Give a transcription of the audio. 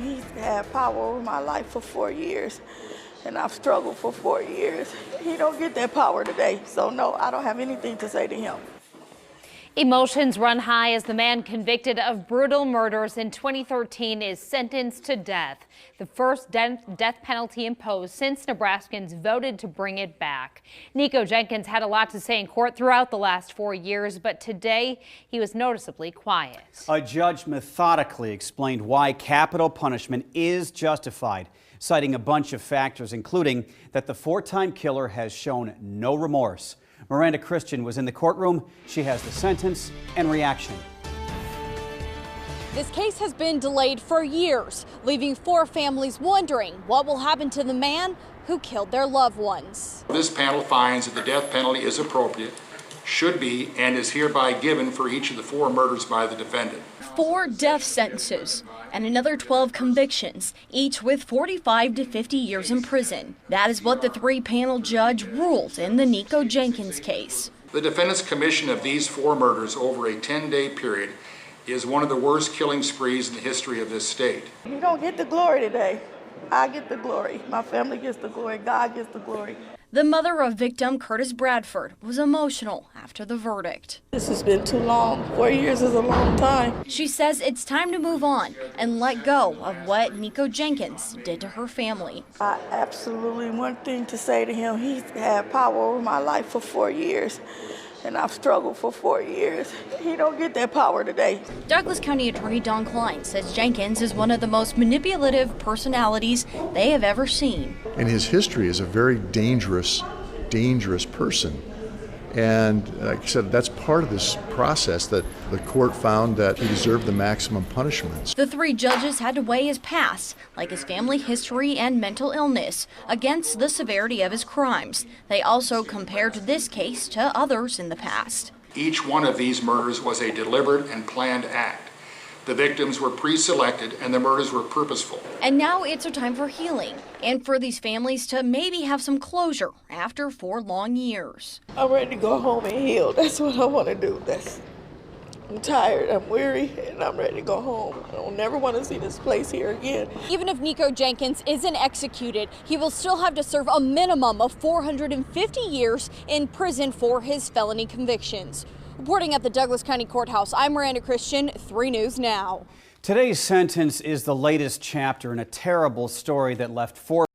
He's had power over my life for 4 years, and I've struggled for 4 years. He don't get that power today, so no, I don't have anything to say to him. Emotions run high as the man convicted of brutal murders in 2013 is sentenced to death, the first death penalty imposed since Nebraskans voted to bring it back. Nikko Jenkins had a lot to say in court throughout the last 4 years, but today he was noticeably quiet. A judge methodically explained why capital punishment is justified, citing a bunch of factors, including that the four-time killer has shown no remorse. Miranda Christian was in the courtroom. She has the sentence and reaction. This case has been delayed for years, leaving 4 families wondering what will happen to the man who killed their loved ones. This panel finds that the death penalty is appropriate, should be, and is hereby given for each of the 4 murders by the defendant. 4 death sentences and another 12 convictions, each with 45 to 50 years in prison. That is what the 3-panel judge ruled in the Nikko Jenkins case. The defendant's commission of these 4 murders over a 10-day period is one of the worst killing sprees in the history of this state. You don't get the glory today. I get the glory. My family gets the glory. God gets the glory. The mother of victim Curtis Bradford was emotional after the verdict. This has been too long. 4 years is a long time. She says it's time to move on and let go of what Nikko Jenkins did to her family. I absolutely one thing to say to him. He's had power over my life for 4 years, and I've struggled for 4 years. He don't get that power today. Douglas County Attorney Don Klein says Jenkins is one of the most manipulative personalities they have ever seen. And his history is a very dangerous person. And like I said, that's part of this process that the court found that he deserved the maximum punishments. The 3 judges had to weigh his past, like his family history and mental illness, against the severity of his crimes. They also compared this case to others in the past. Each one of these murders was a deliberate and planned act. The victims were pre-selected and the murders were purposeful. And now it's a time for healing and for these families to maybe have some closure after 4 long years. I'm ready to go home and heal. That's what I want to do. I'm tired, I'm weary, and I'm ready to go home. I don't never want to see this place here again. Even if Nikko Jenkins isn't executed, he will still have to serve a minimum of 450 years in prison for his felony convictions. Reporting at the Douglas County Courthouse, I'm Miranda Christian, 3 News Now. Today's sentence is the latest chapter in a terrible story that left 4